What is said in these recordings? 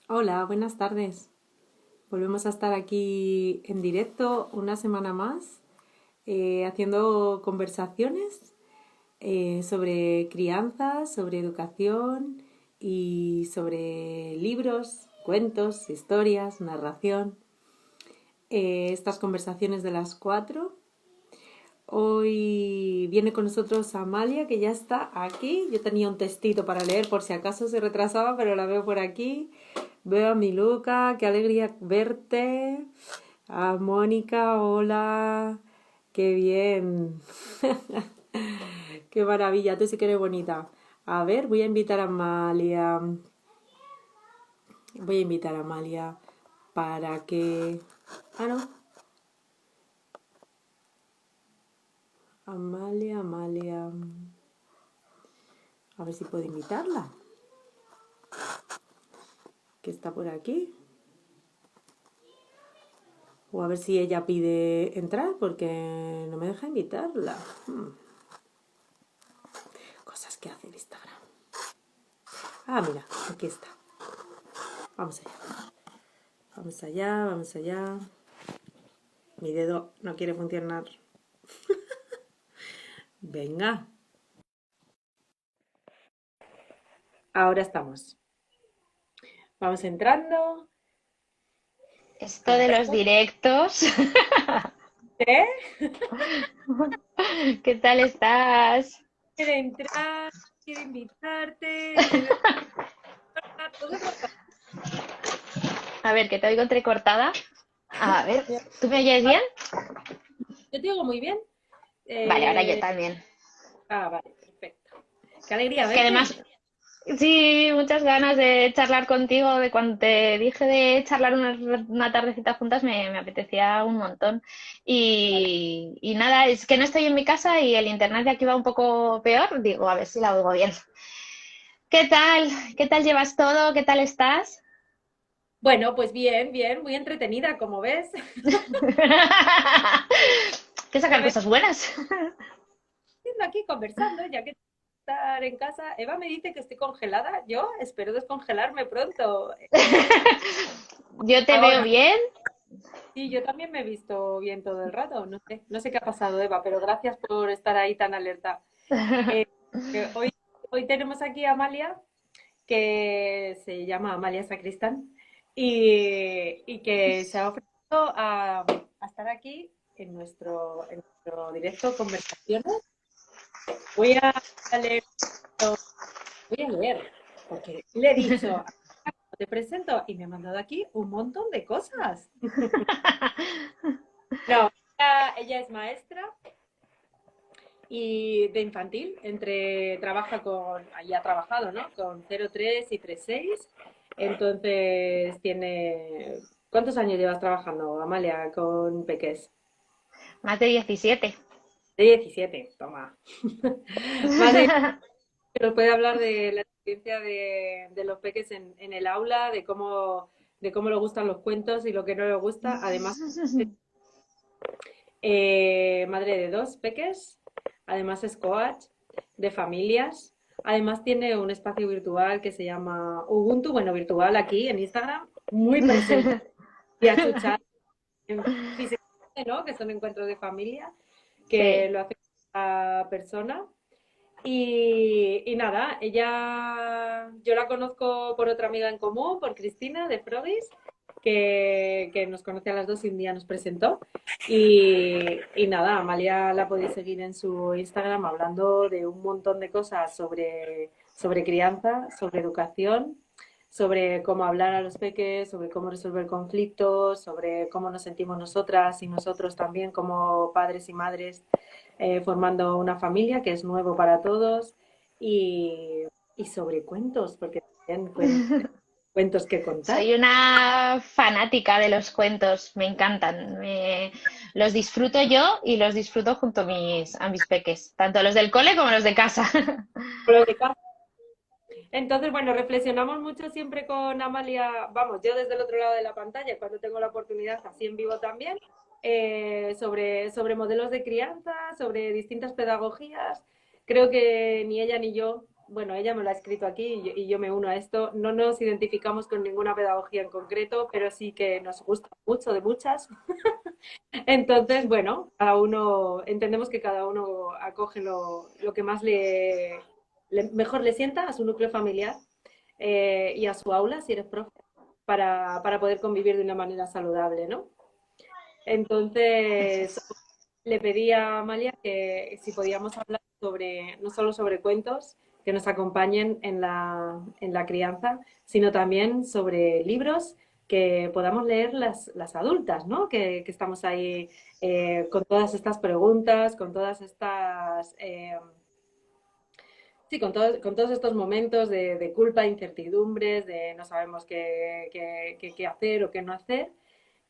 Hola, buenas tardes. Volvemos a estar aquí en directo una semana más, haciendo conversaciones sobre crianza, sobre educación y sobre libros, cuentos, historias, narración. Estas conversaciones de las 4. Hoy viene con nosotros Amalia, que ya está aquí. Yo tenía un textito para leer por si acaso se retrasaba, pero la veo por aquí. Veo a mi Luca, qué alegría verte. A Mónica, hola. Qué bien. Qué maravilla, tú sí que eres bonita. A ver, voy a invitar a Amalia. Voy a invitar a Amalia para que... Ah, no. Amalia, Amalia. A ver si puedo invitarla, que está por aquí. O a ver si ella pide entrar porque no me deja invitarla. Cosas que hace el Instagram. Ah, mira, aquí está. Vamos allá. Vamos allá, vamos allá. Mi dedo no quiere funcionar. Venga. Ahora estamos. Vamos entrando. Esto A de ver. los directos, ¿Eh? ¿qué tal estás? Quiere entrar, quiere invitarte, quiere todo el rato. A ver, que te oigo entrecortada. A ver, ¿tú me oyes bien? Yo te digo muy bien. Vale, ahora yo Eh, también. vale, perfecto. Qué alegría Que verte. además, sí, muchas ganas de charlar contigo. De cuando te dije de charlar una tardecita juntas, me apetecía un montón. Vale. Y nada, es que no estoy en mi casa y el internet de aquí va un poco peor. Digo, a ver si la oigo bien. ¿Qué tal? ¿Qué tal llevas todo? ¿Qué tal estás? Bueno, pues bien, bien, muy entretenida, como ves. Que Ya sacar ves, cosas buenas. estoy aquí conversando, ya que estar en casa. Eva me dice que estoy congelada. Yo espero descongelarme pronto. Yo te veo Ahora, bien. sí, yo también me he visto bien todo el rato. No sé qué ha pasado, Eva, pero gracias por estar ahí tan alerta. Eh, hoy tenemos aquí a Amalia, que se llama Amalia Sacristán, y que se ha ofrecido a estar aquí en nuestro directo conversaciones. Voy a leer, voy a leer, porque le he dicho, te presento, y me ha mandado aquí un montón de cosas. No, ella es maestra y de infantil, trabaja con, allí ha trabajado, ¿no? Con 0,3 y 3,6. Entonces tiene, ¿cuántos años llevas trabajando, Amalia, con peques? Más de 17. De 17, toma. Más de, nos puede hablar de la experiencia de los peques en el aula, de cómo le gustan los cuentos y lo que no le gusta. Además, madre de dos peques, además es coach de familias, además tiene un espacio virtual que se llama Ubuntu, bueno, virtual aquí en Instagram, muy presente, y a su chat en físicamente, ¿no? Que son encuentros de familia, que Sí. lo hace a persona. Y nada, yo la conozco por otra amiga en común, por Cristina de Frodis, que nos conoce a las dos y un día nos presentó. Y nada, Amalia la podéis seguir en su Instagram hablando de un montón de cosas sobre crianza, sobre educación, sobre cómo hablar a los peques, sobre cómo resolver conflictos, sobre cómo nos sentimos nosotras y nosotros también como padres y madres formando una familia que es nuevo para todos y, y sobre cuentos, porque también cuentos que contar. Soy una fanática de los cuentos. Me encantan. Los disfruto yo y los disfruto junto a mis peques. Tanto los del cole como los de casa. Entonces, bueno, reflexionamos mucho siempre con Amalia, vamos, yo desde el otro lado de la pantalla, cuando tengo la oportunidad, así en vivo también, sobre modelos de crianza, sobre distintas pedagogías. Creo que ni ella ni yo bueno, ella me lo ha escrito aquí y yo me uno a esto. No nos identificamos con ninguna pedagogía en concreto, pero sí que nos gusta mucho de muchas. Entonces, bueno, cada uno, entendemos que cada uno acoge lo que más mejor le sienta a su núcleo familiar y a su aula, si eres profe, para poder convivir de una manera saludable, ¿no? Eso Entonces, es. le pedí a Amalia que si podíamos hablar sobre, no solo sobre cuentos que nos acompañen en la crianza, sino también sobre libros que podamos leer las adultas, ¿no? Que estamos ahí con todas estas preguntas, con todas estas, sí, con todos estos momentos de culpa, incertidumbres, de no sabemos qué hacer o qué no hacer.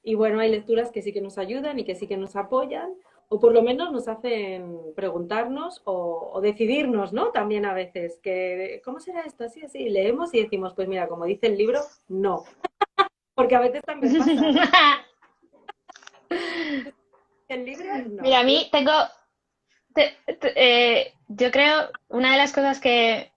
Y bueno, hay lecturas que sí que nos ayudan y que sí que nos apoyan, o por lo menos nos hacen preguntarnos o decidirnos, ¿no? También a veces, que, ¿cómo será esto? Así, así. Leemos y decimos, pues mira, como dice el libro, no. Porque a veces también pasa, ¿no? El libro, Mira, no. a mí tengo, yo creo, una de las cosas que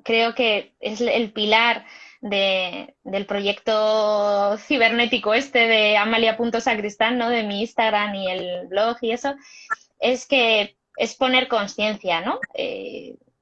creo que es el pilar del proyecto cibernético este de Amalia.sacristán, ¿no? De mi Instagram y el blog y eso, es que es poner conciencia, ¿no?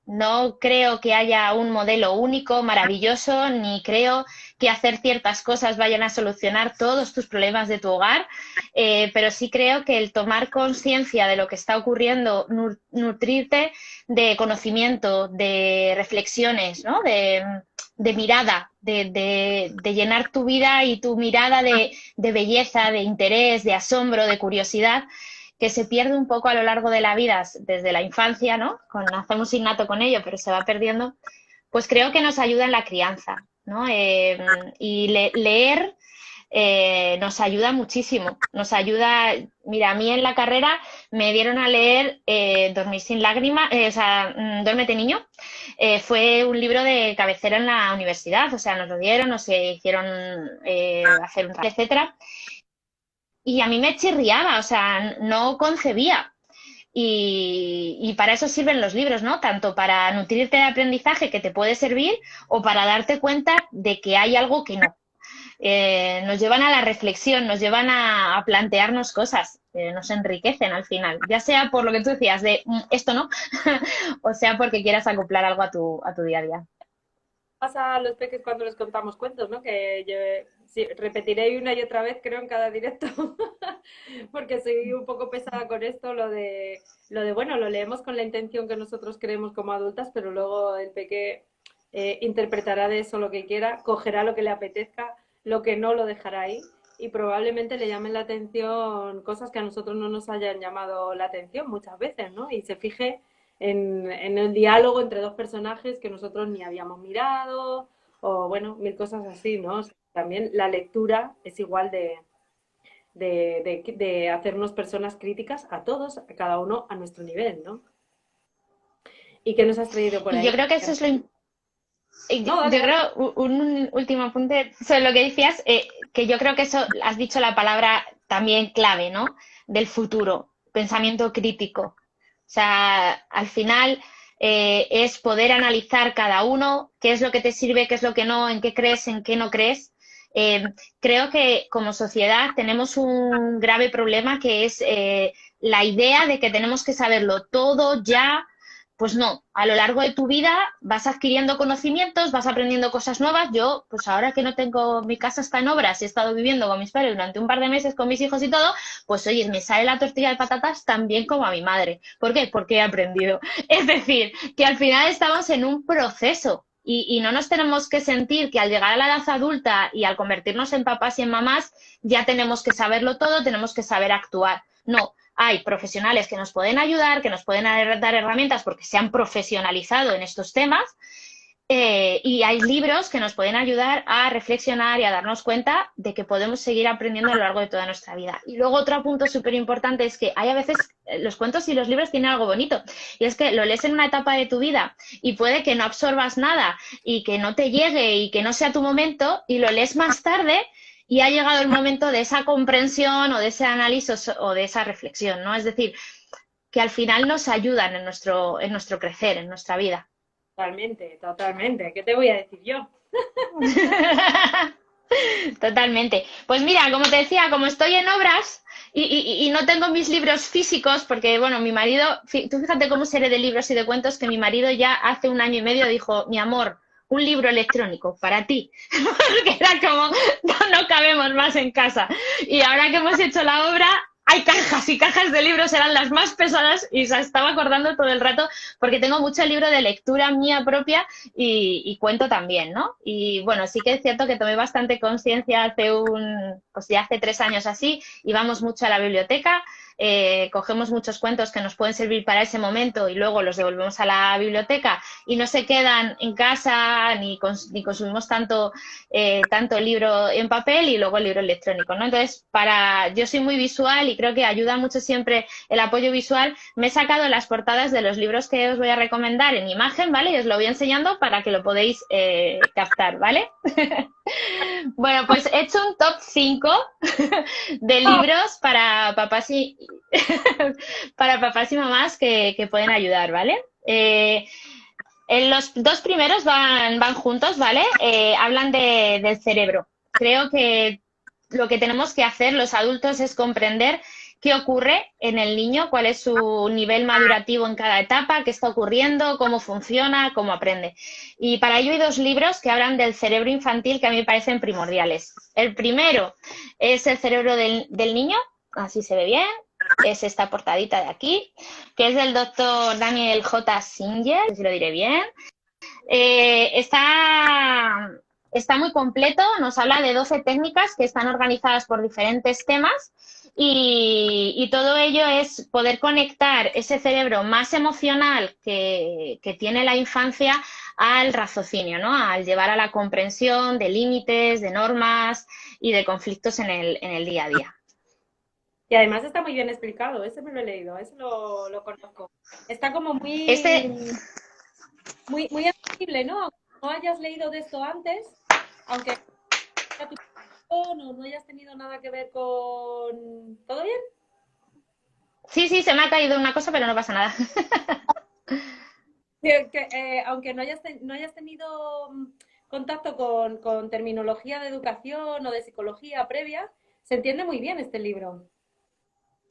No creo que haya un modelo único, maravilloso, ni creo que hacer ciertas cosas vayan a solucionar todos tus problemas de tu hogar, pero sí creo que el tomar conciencia de lo que está ocurriendo, nutrirte de conocimiento, de reflexiones, ¿no? De mirada, de llenar tu vida y tu mirada de belleza, de interés, de asombro, de curiosidad, que se pierde un poco a lo largo de la vida, desde la infancia, ¿no? Nacemos innato con ello, pero se va perdiendo, pues creo que nos ayuda en la crianza, ¿no? Y leer nos ayuda muchísimo, nos ayuda, mira, a mí en la carrera me dieron a leer Dormir sin lágrimas, o sea, Duérmete niño, fue un libro de cabecera en la universidad, o sea, nos lo dieron, nos hicieron hacer un trabajo, etcétera, y a mí me chirriaba, o sea, no concebía. Y para eso sirven los libros, ¿no? Tanto para nutrirte de aprendizaje que te puede servir o para darte cuenta de que hay algo que no. Nos llevan a la reflexión, nos llevan a plantearnos cosas, nos enriquecen al final, ya sea por lo que tú decías de esto no, o sea porque quieras acoplar algo a tu día a día. Pasa a los peques cuando les contamos cuentos, ¿no? Que yo sí, repetiré una y otra vez, creo, en cada directo, porque soy un poco pesada con esto, bueno, lo leemos con la intención que nosotros creemos como adultas, pero luego el peque interpretará de eso lo que quiera, cogerá lo que le apetezca, lo que no lo dejará ahí, y probablemente le llamen la atención cosas que a nosotros no nos hayan llamado la atención muchas veces, ¿no? Y se fije en el diálogo entre dos personajes que nosotros ni habíamos mirado, o bueno, mil cosas así, ¿no? O sea, también la lectura es igual de hacernos personas críticas a todos, a cada uno a nuestro nivel, ¿no? ¿Y qué nos has traído por Y yo ahí? creo que eso es No, dale, yo dale. creo, un último apunte sobre lo que decías, que yo creo que eso, has dicho la palabra también clave, ¿no? Del futuro, pensamiento crítico. O sea, al final es poder analizar cada uno, qué es lo que te sirve, qué es lo que no, en qué crees, en qué no crees. Eh, Creo que como sociedad tenemos un grave problema que es la idea de que tenemos que saberlo todo ya. Pues no, a lo largo de tu vida vas adquiriendo conocimientos, vas aprendiendo cosas nuevas. Yo, pues ahora que no tengo, mi casa está en obras y he estado viviendo con mis padres durante un par de meses con mis hijos y todo, pues oye, me sale la tortilla de patatas tan bien como a mi madre. ¿Por qué? Porque he aprendido. Es decir, que al final estamos en un proceso y no nos tenemos que sentir que al llegar a la edad adulta y al convertirnos en papás y en mamás ya tenemos que saberlo todo, tenemos que saber actuar. No, hay profesionales que nos pueden ayudar, que nos pueden dar herramientas porque se han profesionalizado en estos temas, y hay libros que nos pueden ayudar a reflexionar y a darnos cuenta de que podemos seguir aprendiendo a lo largo de toda nuestra vida. Y luego otro punto súper importante es que hay a veces los cuentos y los libros tienen algo bonito y es que lo lees en una etapa de tu vida y puede que no absorbas nada y que no te llegue y que no sea tu momento y lo lees más tarde y ha llegado el momento de esa comprensión o de ese análisis o de esa reflexión, ¿no? Es decir, que al final nos ayudan en nuestro crecer, en nuestra vida. Totalmente, totalmente. ¿Qué te voy a decir yo? Totalmente. Pues mira, como te decía, como estoy en obras y no tengo mis libros físicos, porque bueno, mi marido, tú fíjate cómo seré de libros y de cuentos, que mi marido ya hace un año y medio dijo, mi amor, un libro electrónico para ti, porque era como, no cabemos más en casa. Y ahora que hemos hecho la obra, hay cajas y cajas de libros, eran las más pesadas y se estaba acordando todo el rato, porque tengo mucho libro de lectura mía propia y cuento también, ¿no? Y bueno, sí que es cierto que tomé bastante conciencia pues ya hace 3 años así, íbamos mucho a la biblioteca, cogemos muchos cuentos que nos pueden servir para ese momento y luego los devolvemos a la biblioteca y no se quedan en casa ni consumimos tanto el libro en papel y luego el libro electrónico, ¿no? Entonces, yo soy muy visual y creo que ayuda mucho siempre el apoyo visual. Me he sacado las portadas de los libros que os voy a recomendar en imagen, ¿vale? Y os lo voy enseñando para que lo podáis captar, ¿vale? Bueno, pues he hecho un top 5 de libros para papás y para papás y mamás que pueden ayudar, ¿vale? En los dos primeros van juntos, ¿vale? Hablan del cerebro. Creo que lo que tenemos que hacer los adultos es comprender qué ocurre en el niño, cuál es su nivel madurativo en cada etapa, qué está ocurriendo, cómo funciona, cómo aprende. Y para ello hay dos libros que hablan del cerebro infantil que a mí me parecen primordiales. El primero es El cerebro del niño, así se ve bien, es esta portadita de aquí, que es del doctor Daniel J. Singer, si lo diré bien. Está muy completo, nos habla de 12 técnicas que están organizadas por diferentes temas y todo ello es poder conectar ese cerebro más emocional que tiene la infancia al raciocinio, ¿no? Al llevar a la comprensión de límites, de normas y de conflictos en el día a día. Y además está muy bien explicado, ese me lo he leído, ese lo conozco. Está como Este, muy accesible, ¿no? Aunque no hayas leído de esto antes, aunque sea tu no hayas tenido nada que ver con... ¿Todo bien? sí, se me ha caído una cosa, pero no pasa nada. Aunque no hayas tenido contacto con terminología de educación o de psicología previa, se entiende muy bien este libro.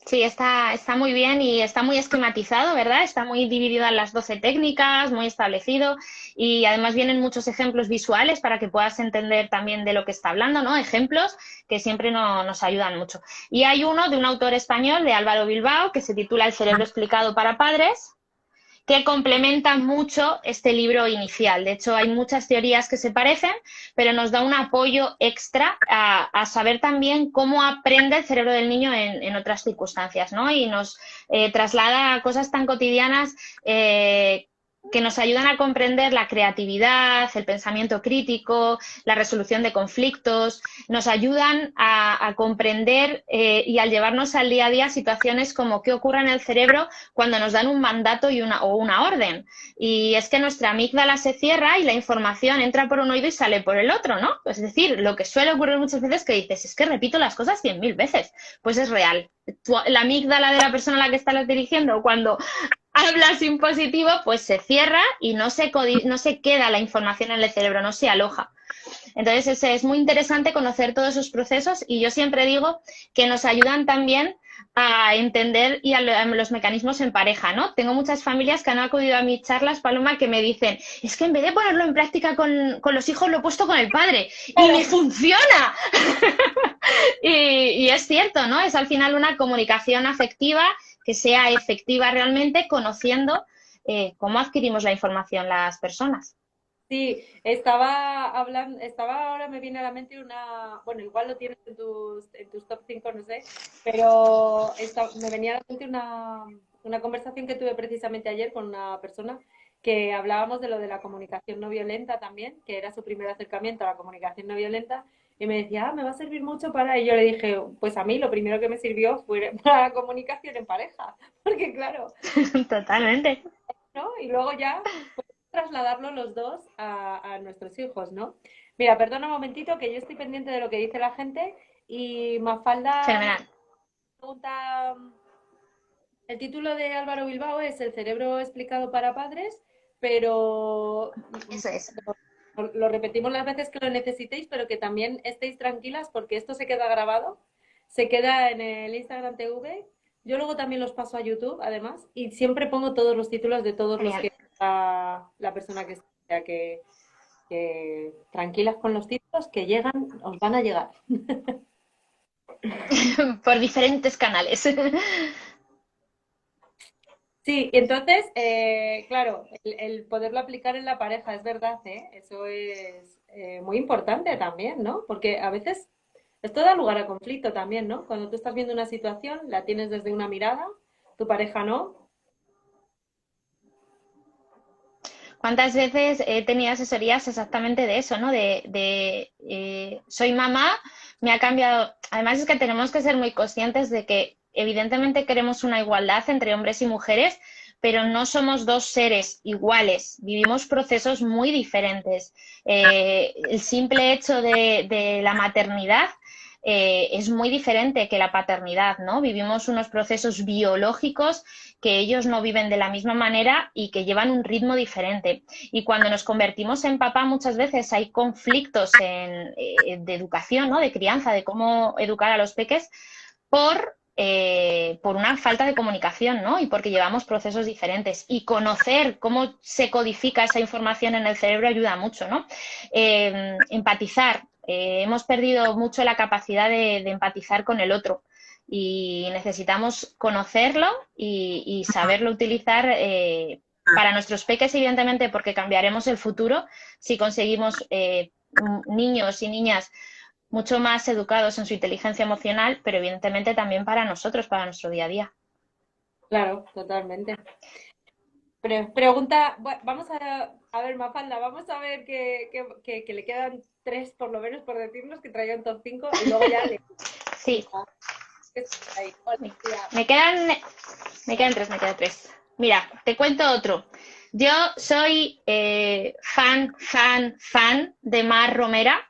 Sí, está muy bien y está muy esquematizado, ¿verdad? Está muy dividido en las 12 técnicas, muy establecido y además vienen muchos ejemplos visuales para que puedas entender también de lo que está hablando, ¿no? Ejemplos que siempre nos ayudan mucho. Y hay uno de un autor español, de Álvaro Bilbao, que se titula El cerebro explicado para padres, que complementan mucho este libro inicial. De hecho, hay muchas teorías que se parecen, pero nos da un apoyo extra a saber también cómo aprende el cerebro del niño en otras circunstancias, ¿no? Y nos traslada a cosas tan cotidianas que nos ayudan a comprender la creatividad, el pensamiento crítico, la resolución de conflictos, nos ayudan a comprender y al llevarnos al día a día situaciones como qué ocurre en el cerebro cuando nos dan un mandato o una orden. Y es que nuestra amígdala se cierra y la información entra por un oído y sale por el otro, ¿no? Es decir, lo que suele ocurrir muchas veces que dices, es que repito las cosas 100.000 veces. Pues es real. La amígdala de la persona a la que estás dirigiendo, cuando hablas impositivo, pues se cierra y no se queda la información en el cerebro, no se aloja. Entonces es muy interesante conocer todos esos procesos y yo siempre digo que nos ayudan también a entender y a los mecanismos en pareja, ¿no? Tengo muchas familias que han acudido a mis charlas, Paloma, que me dicen, es que en vez de ponerlo en práctica con los hijos, lo he puesto con el padre y me funciona. y es cierto, ¿no? Es al final una comunicación afectiva que sea efectiva realmente, conociendo cómo adquirimos la información las personas. Sí, estaba hablando, ahora me viene a la mente bueno, igual lo tienes en tus top 5 no sé, pero me venía a la mente una conversación que tuve precisamente ayer con una persona que hablábamos de lo de la comunicación no violenta también, que era su primer acercamiento a la comunicación no violenta, y me decía, me va a servir mucho para, y yo le dije, pues a mí lo primero que me sirvió fue para la comunicación en pareja, porque claro, Totalmente. ¿no? Y luego ya trasladarlo los dos a nuestros hijos, ¿no? Mira, perdona un momentito que yo estoy pendiente de lo que dice la gente y Mafalda nos Fenomenal. pregunta, el título de Álvaro Bilbao es El cerebro explicado para padres. pero Eso es. lo repetimos las veces que lo necesitéis, pero que también estéis tranquilas porque esto se queda grabado, se queda en el Instagram TV. Yo luego también los paso a YouTube, además, y siempre pongo todos los títulos de todos los Genial. que la persona que sea que tranquilas con los títulos que llegan, os van a llegar. Por diferentes canales. Sí, y entonces, claro, el poderlo aplicar en la pareja, es verdad, ¿eh? Eso es muy importante también, ¿no? Porque a veces esto da lugar a conflicto también, ¿no? Cuando tú estás viendo una situación, la tienes desde una mirada, tu pareja no. ¿Cuántas veces he tenido asesorías exactamente de eso, ¿no? Soy mamá, me ha cambiado. Además es que tenemos que ser muy conscientes de que evidentemente queremos una igualdad entre hombres y mujeres, pero no somos dos seres iguales, vivimos procesos muy diferentes. El simple hecho de la maternidad es muy diferente que la paternidad, ¿no? Vivimos unos procesos biológicos que ellos no viven de la misma manera y que llevan un ritmo diferente. Y cuando nos convertimos en papá, muchas veces hay conflictos de educación, ¿no? De crianza, de cómo educar a los peques por una falta de comunicación, ¿no? Y porque llevamos procesos diferentes. Y conocer cómo se codifica esa información en el cerebro ayuda mucho, ¿no? Empatizar. Hemos perdido mucho la capacidad de empatizar con el otro y necesitamos conocerlo y saberlo utilizar para nuestros peques, evidentemente, porque cambiaremos el futuro si conseguimos niños y niñas mucho más educados en su inteligencia emocional, pero evidentemente también para nosotros, para nuestro día a día. Claro, totalmente. Pregunta, vamos a ver, Mafalda, vamos a ver que le quedan tres por lo menos por decirnos que traía un top 5 y luego ya le... Sí, Ahí. Hola, tía. me quedan, me quedan tres, me quedan tres. Mira, te cuento otro. Yo soy fan de Mar Romera.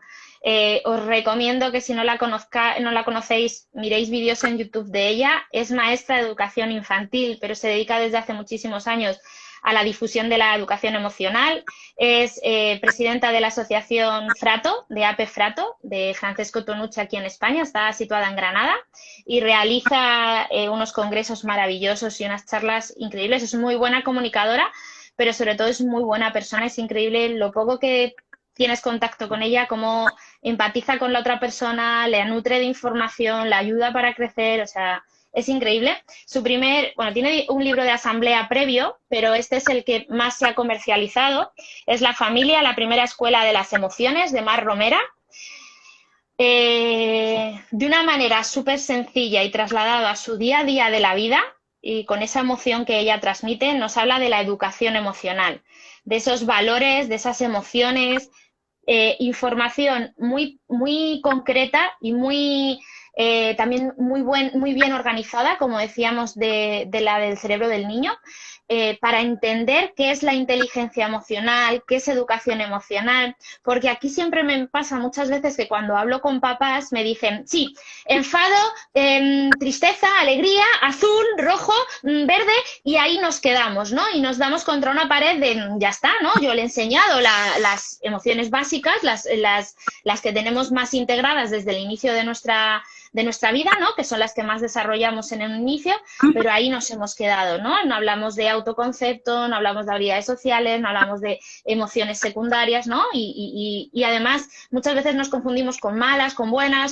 Os recomiendo que si no la conocéis, miréis vídeos en YouTube de ella. Es maestra de educación infantil, pero se dedica desde hace muchísimos años a la difusión de la educación emocional. Es presidenta de la asociación Frato, de AP Frato, de Francesco Tonucci aquí en España, está situada en Granada y realiza unos congresos maravillosos y unas charlas increíbles. Es muy buena comunicadora, pero sobre todo es muy buena persona. Es increíble lo poco que tienes contacto con ella, cómo empatiza con la otra persona, le nutre de información, la ayuda para crecer, o sea, es increíble. Tiene un libro de asamblea previo, pero este es el que más se ha comercializado. Es La familia, la primera escuela de las emociones, de Mar Romera. De una manera súper sencilla y trasladado a su día a día de la vida y con esa emoción que ella transmite, nos habla de la educación emocional, de esos valores, de esas emociones, información muy, muy concreta y también muy bien organizada, como decíamos, de la del cerebro del niño, para entender qué es la inteligencia emocional, qué es educación emocional, porque aquí siempre me pasa muchas veces que cuando hablo con papás me dicen, sí, enfado, tristeza, alegría, azul, rojo, verde, y ahí nos quedamos, ¿no? Y nos damos contra una pared de, ya está, ¿no? Yo le he enseñado las emociones básicas, las que tenemos más integradas desde el inicio de nuestra vida, ¿no? Que son las que más desarrollamos en el inicio, pero ahí nos hemos quedado, ¿no? No hablamos de autoconcepto, no hablamos de habilidades sociales, no hablamos de emociones secundarias, ¿no? Y además muchas veces nos confundimos con malas, con buenas.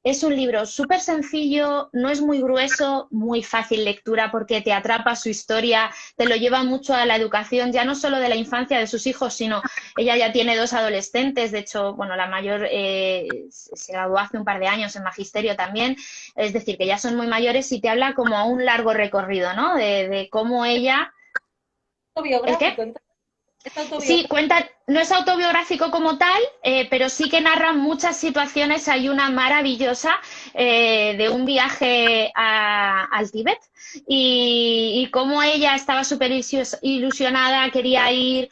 Es un libro súper sencillo, no es muy grueso, muy fácil lectura porque te atrapa su historia, te lo lleva mucho a la educación, ya no solo de la infancia de sus hijos, sino ella ya tiene dos adolescentes, de hecho, bueno, la mayor se graduó hace un par de años en magisterio también, es decir, que ya son muy mayores y te habla como un largo recorrido, ¿no? De cómo ella... ¿El qué? Autobiográfico, entonces, es Sí, autobiográfico. cuenta, no es autobiográfico como tal, pero sí que narra muchas situaciones. Hay una maravillosa de un viaje al Tíbet y cómo ella estaba súper ilusionada, quería ir,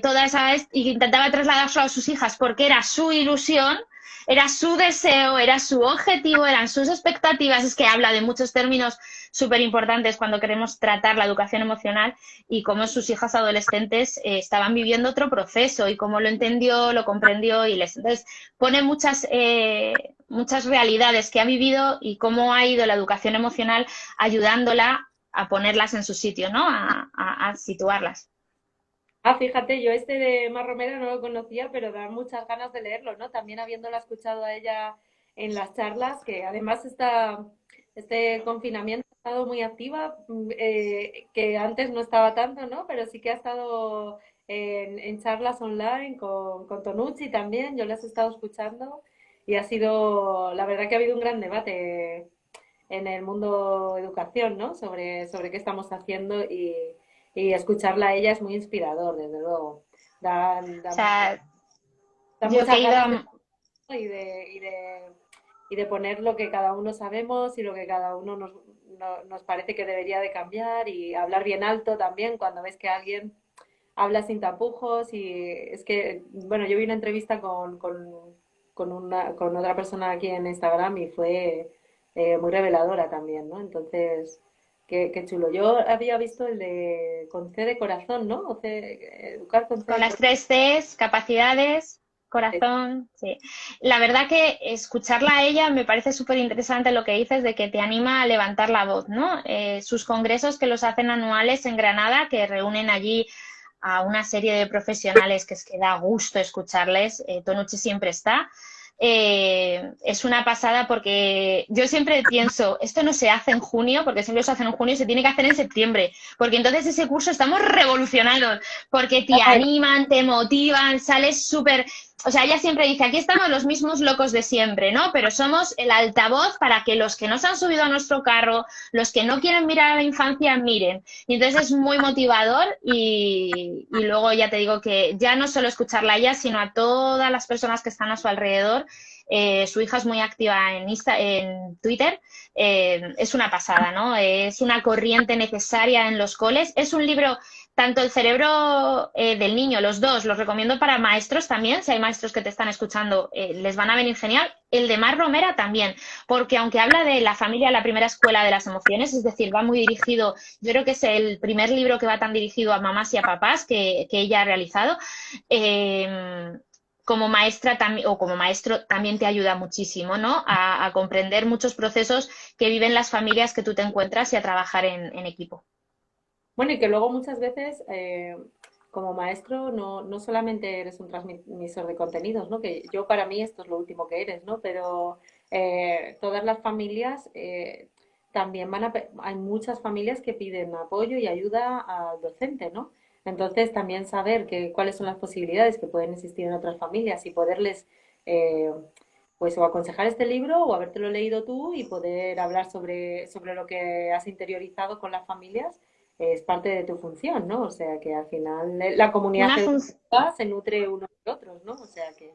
toda esa, y intentaba trasladarlo a sus hijas porque era su ilusión, era su deseo, era su objetivo, eran sus expectativas. Es que habla de muchos términos súper importantes cuando queremos tratar la educación emocional y cómo sus hijas adolescentes estaban viviendo otro proceso y cómo lo entendió, lo comprendió y les... Entonces, pone muchas realidades que ha vivido y cómo ha ido la educación emocional ayudándola a ponerlas en su sitio, ¿no? A situarlas. Ah, fíjate, yo este de Mar Romera no lo conocía, pero da muchas ganas de leerlo, ¿no? También habiéndola escuchado a ella en las charlas, que además este confinamiento ha estado muy activa, que antes no estaba tanto, ¿no? Pero sí que ha estado en charlas online con Tonucci también, yo las he estado escuchando y ha sido, la verdad que ha habido un gran debate en el mundo educación, ¿no? Sobre qué estamos haciendo y escucharla a ella es muy inspirador, desde luego. Da, O da, sea, da yo que he muchas ido ganas de, a, y de poner lo que cada uno sabemos y lo que cada uno nos parece que debería de cambiar y hablar bien alto también cuando ves que alguien habla sin tapujos y es que, bueno, yo vi una entrevista con otra persona aquí en Instagram y fue muy reveladora también, ¿no? Entonces, qué chulo. Yo había visto el de con C de corazón, ¿no? Educar con C con de las tres Cs, capacidades, corazón. corazón, sí. La verdad que escucharla a ella me parece súper interesante lo que dices de que te anima a levantar la voz, ¿no? Sus congresos que los hacen anuales en Granada, que reúnen allí a una serie de profesionales que es que da gusto escucharles, Tonucci siempre está. Es una pasada porque yo siempre pienso, esto no se hace en junio, porque siempre se hace en junio, se tiene que hacer en septiembre, porque entonces ese curso estamos revolucionados, porque te Ay, animan, te motivan, sales súper... O sea, ella siempre dice, aquí estamos los mismos locos de siempre, ¿no? Pero somos el altavoz para que los que no se han subido a nuestro carro, los que no quieren mirar a la infancia, miren. Y entonces es muy motivador y luego ya te digo que ya no solo escucharla a ella, sino a todas las personas que están a su alrededor. Su hija es muy activa en Twitter. Es una pasada, ¿no? Es una corriente necesaria en los coles. Es un libro tanto el cerebro del niño, los dos, los recomiendo para maestros también, si hay maestros que te están escuchando, les van a venir genial. El de Mar Romera también, porque aunque habla de la familia, la primera escuela de las emociones, es decir, va muy dirigido, yo creo que es el primer libro que va tan dirigido a mamás y a papás que ella ha realizado. Eh, como maestra o como maestro también te ayuda muchísimo, ¿no? A comprender muchos procesos que viven las familias que tú te encuentras y a trabajar en equipo. bueno, y que luego muchas veces, como maestro, no solamente eres un transmisor de contenidos, ¿no? Que yo para mí esto es lo último que eres, ¿no? Pero todas las familias también hay muchas familias que piden apoyo y ayuda al docente, ¿no? Entonces también saber cuáles son las posibilidades que pueden existir en otras familias y poderles, eh, pues o aconsejar este libro o habértelo leído tú y poder hablar sobre lo que has interiorizado con las familias es parte de tu función, ¿no? O sea que al final la comunidad Una, fun educativa se nutre unos de otros, ¿no? O sea que...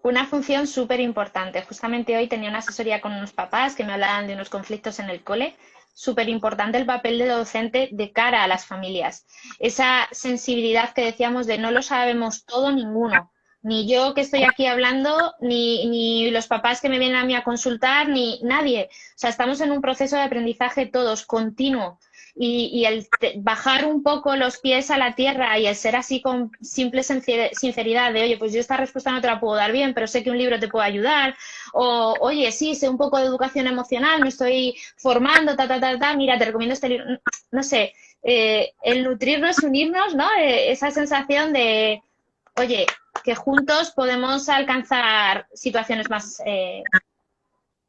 una función súper importante. Justamente hoy tenía una asesoría con unos papás que me hablaban de unos conflictos en el cole. Súper importante el papel del docente de cara a las familias. Esa sensibilidad que decíamos de no lo sabemos todo ninguno. Ni yo que estoy aquí hablando, ni los papás que me vienen a mí a consultar, ni nadie. O sea, estamos en un proceso de aprendizaje todos, continuo. Y el bajar un poco los pies a la tierra y el ser así con simple sinceridad de, oye, pues yo esta respuesta no te la puedo dar bien, pero sé que un libro te puede ayudar, o oye, sí, sé un poco de educación emocional, me estoy formando, mira, te recomiendo este libro, no sé, el nutrirnos, unirnos, ¿no? Esa sensación de, oye, que juntos podemos alcanzar situaciones más...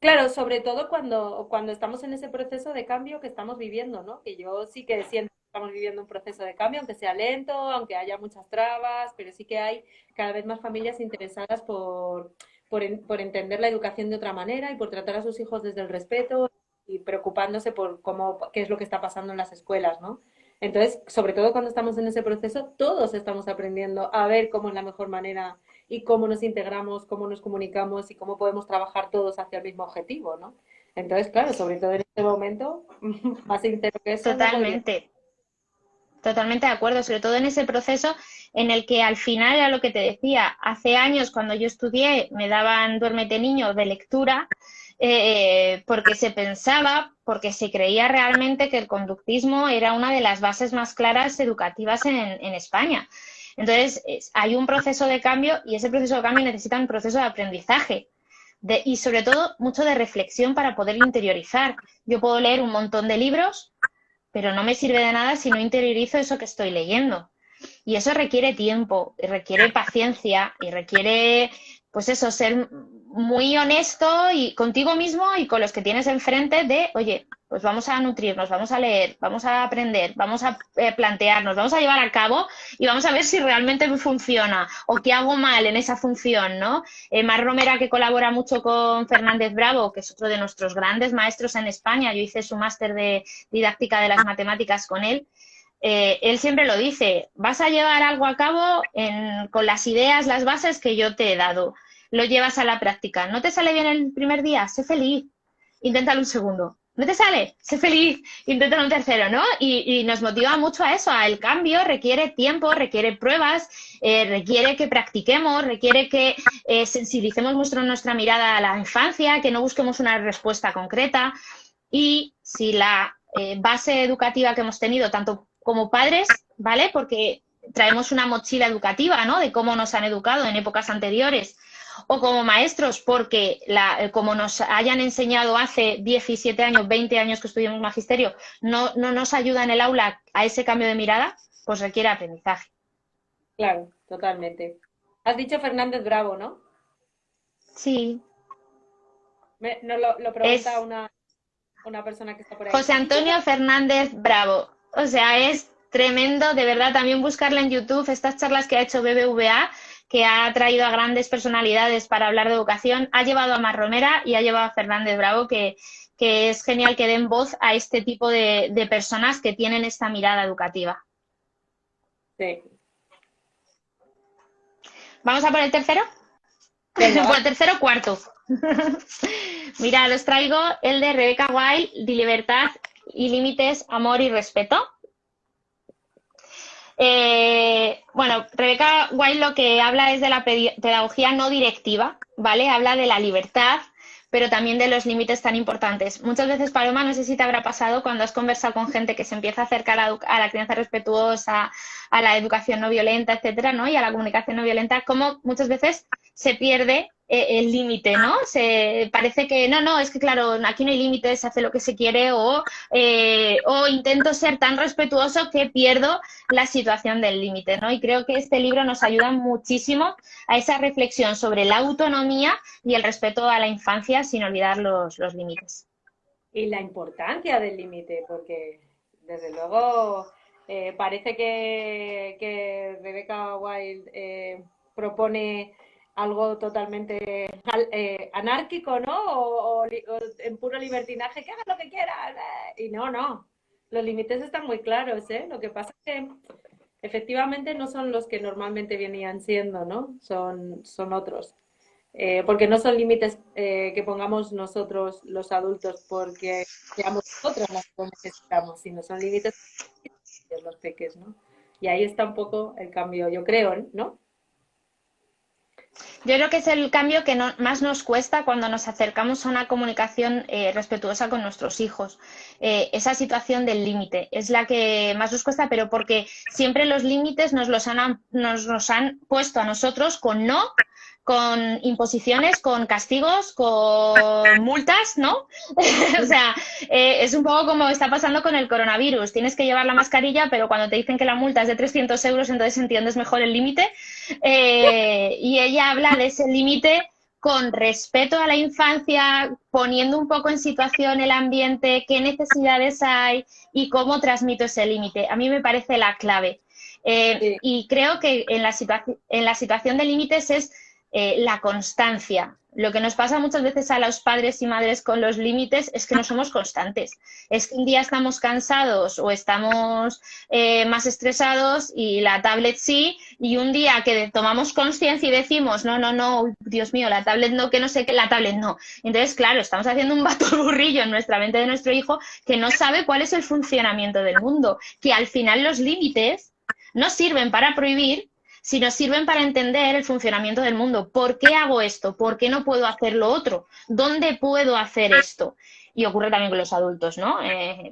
Claro, sobre todo cuando estamos en ese proceso de cambio que estamos viviendo, ¿no? Que yo sí que siento que estamos viviendo un proceso de cambio, aunque sea lento, aunque haya muchas trabas, pero sí que hay cada vez más familias interesadas por entender la educación de otra manera y por tratar a sus hijos desde el respeto y preocupándose por qué es lo que está pasando en las escuelas, ¿no? Entonces, sobre todo cuando estamos en ese proceso, todos estamos aprendiendo a ver cómo es la mejor manera y cómo nos integramos, cómo nos comunicamos y cómo podemos trabajar todos hacia el mismo objetivo, ¿no? Entonces, claro, sobre todo en este momento, más sincero que eso no podría. Totalmente. totalmente de acuerdo, sobre todo en ese proceso en el que al final era lo que te decía, hace años cuando yo estudié me daban Duérmete niño de lectura, porque se pensaba, porque se creía realmente que el conductismo era una de las bases más claras educativas en España. Entonces, hay un proceso de cambio y ese proceso de cambio necesita un proceso de aprendizaje y sobre todo mucho de reflexión para poder interiorizar. Yo puedo leer un montón de libros, pero no me sirve de nada si no interiorizo eso que estoy leyendo. Y eso requiere tiempo, y requiere paciencia, y requiere, pues eso, ser muy honesto y contigo mismo y con los que tienes enfrente de, oye, pues vamos a nutrirnos, vamos a leer, vamos a aprender, vamos a plantearnos, vamos a llevar a cabo y vamos a ver si realmente me funciona o qué hago mal en esa función, ¿no? Mar Romera, que colabora mucho con Fernández Bravo, que es otro de nuestros grandes maestros en España, yo hice su máster de didáctica de las matemáticas con él siempre lo dice, vas a llevar algo a cabo con las ideas, las bases que yo te he dado. Lo llevas a la práctica. ¿No te sale bien el primer día? Sé feliz. Inténtalo un segundo. ¿No te sale? Sé feliz. Inténtalo un tercero, ¿no? Y nos motiva mucho a eso, a el cambio requiere tiempo, requiere pruebas, requiere que practiquemos, requiere que sensibilicemos nuestra mirada a la infancia, que no busquemos una respuesta concreta. Y si la base educativa que hemos tenido, tanto como padres, ¿vale? Porque traemos una mochila educativa, ¿no? De cómo nos han educado en épocas anteriores, o como maestros, porque como nos hayan enseñado hace 17 años, 20 años que estudiamos magisterio, no nos ayuda en el aula a ese cambio de mirada, pues requiere aprendizaje. Claro, totalmente. Has dicho Fernández Bravo, ¿no? Sí. Nos lo pregunta Es una persona que está por ahí. José ¿Has dicho Antonio Fernández Bravo. O sea, es tremendo, de verdad, también buscarla en YouTube, estas charlas que ha hecho BBVA, que ha traído a grandes personalidades para hablar de educación, ha llevado a Mar Romera y ha llevado a Fernández Bravo, que es genial que den voz a este tipo de personas que tienen esta mirada educativa. Sí. ¿Vamos a por el tercero? Venga, por el tercero o cuarto. Mira, os traigo el de Rebecca Wild, de Libertad y Límites, Amor y Respeto. Bueno, Rebecca Wild lo que habla es de la pedagogía no directiva, ¿vale? Habla de la libertad, pero también de los límites tan importantes. Muchas veces, Paloma, no sé si te habrá pasado cuando has conversado con gente que se empieza a acercar a la crianza respetuosa, a la educación no violenta, etcétera, ¿no? Y a la comunicación no violenta, como muchas veces se pierde el límite, ¿no? Parece que no, es que claro, aquí no hay límites, se hace lo que se quiere o intento ser tan respetuoso que pierdo la situación del límite, ¿no? Y creo que este libro nos ayuda muchísimo a esa reflexión sobre la autonomía y el respeto a la infancia sin olvidar los límites. y la importancia del límite, porque desde luego parece que Rebecca Wild propone algo totalmente anárquico, ¿no? O en puro libertinaje, que haga lo que quiera. Y no. Los límites están muy claros, ¿eh? Lo que pasa es que efectivamente no son los que normalmente venían siendo, ¿no? Son otros. Porque no son límites que pongamos nosotros los adultos porque seamos nosotros las que necesitamos, sino son límites de los peques, ¿no? Y ahí está un poco el cambio, yo creo, ¿no? Yo creo que es el cambio que más nos cuesta cuando nos acercamos a una comunicación respetuosa con nuestros hijos. Esa situación del límite es la que más nos cuesta, pero porque siempre los límites nos los han puesto a nosotros con no, con imposiciones, con castigos, con multas, ¿no? O sea, es un poco como está pasando con el coronavirus. Tienes que llevar la mascarilla, pero cuando te dicen que la multa es de 300 euros, entonces entiendes mejor el límite. Y ella habla de ese límite con respeto a la infancia, poniendo un poco en situación el ambiente, qué necesidades hay y cómo transmito ese límite. A mí me parece la clave. Y creo que en la situación de límites es la constancia. Lo que nos pasa muchas veces a los padres y madres con los límites es que no somos constantes. Es que un día estamos cansados o estamos más estresados y la tablet sí, y un día que tomamos conciencia y decimos, no, no, no, uy, Dios mío, la tablet no, que no sé qué, la tablet no. Entonces, claro, estamos haciendo un batoburrillo en nuestra mente de nuestro hijo que no sabe cuál es el funcionamiento del mundo, que al final los límites no sirven para prohibir, sino sirven para entender el funcionamiento del mundo. ¿Por qué hago esto? ¿Por qué no puedo hacer lo otro? ¿Dónde puedo hacer esto? Y ocurre también con los adultos, ¿no?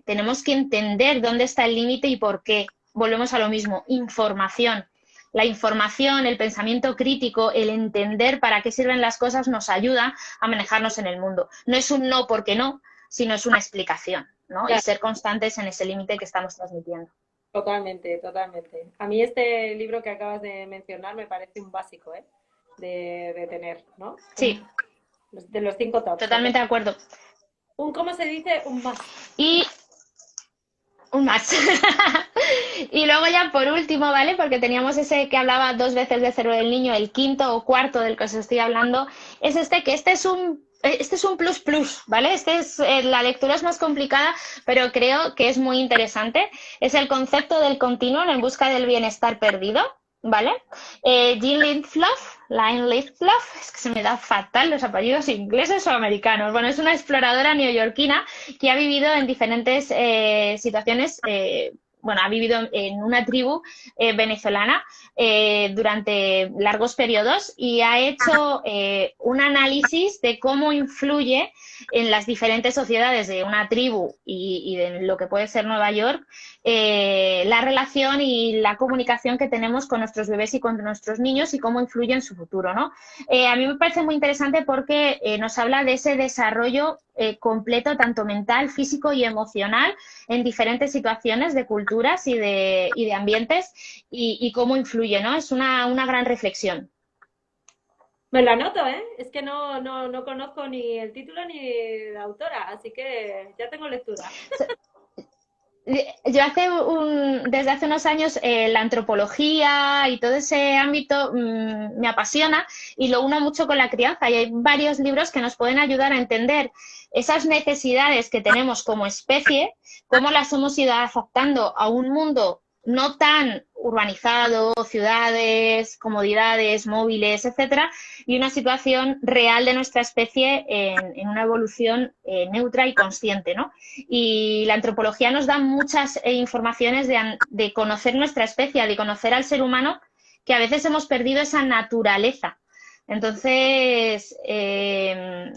Tenemos que entender dónde está el límite y por qué. Volvemos a lo mismo, información. La información, el pensamiento crítico, el entender para qué sirven las cosas nos ayuda a manejarnos en el mundo. No es un no porque no, sino es una explicación, ¿no? Y ser constantes en ese límite que estamos transmitiendo. Totalmente, totalmente. A mí este libro que acabas de mencionar me parece un básico, ¿eh? De tener, ¿no? Sí. De los 5 tops. Totalmente de acuerdo. ¿Cómo se dice? Un más. Y un más. Y luego ya por último, ¿vale? Porque teníamos ese que hablaba 2 veces de Cerebro del Niño, el quinto o cuarto del que os estoy hablando, es que este es un plus plus, ¿vale? La lectura es más complicada, pero creo que es muy interesante. Es el concepto del continuo en busca del bienestar perdido, ¿vale? Jean Lindelof, es que se me da fatal los apellidos ingleses o americanos. Bueno, es una exploradora neoyorquina que ha vivido en diferentes situaciones. Ha vivido en una tribu venezolana durante largos periodos y ha hecho un análisis de cómo influye en las diferentes sociedades de una tribu y de lo que puede ser Nueva York la relación y la comunicación que tenemos con nuestros bebés y con nuestros niños y cómo influye en su futuro, ¿no? A mí me parece muy interesante porque nos habla de ese desarrollo completo, tanto mental, físico y emocional, en diferentes situaciones de culturas y de ambientes y cómo influye, ¿no? Es una gran reflexión. Me lo anoto, ¿eh? Es que no conozco ni el título ni la autora, así que ya tengo lectura. Yo desde hace unos años la antropología y todo ese ámbito me apasiona y lo uno mucho con la crianza y hay varios libros que nos pueden ayudar a entender esas necesidades que tenemos como especie, cómo las hemos ido adaptando a un mundo no tan urbanizado, ciudades, comodidades, móviles, etcétera, y una situación real de nuestra especie en una evolución neutra y consciente, ¿no? Y la antropología nos da muchas informaciones de conocer nuestra especie, de conocer al ser humano, que a veces hemos perdido esa naturaleza. Entonces,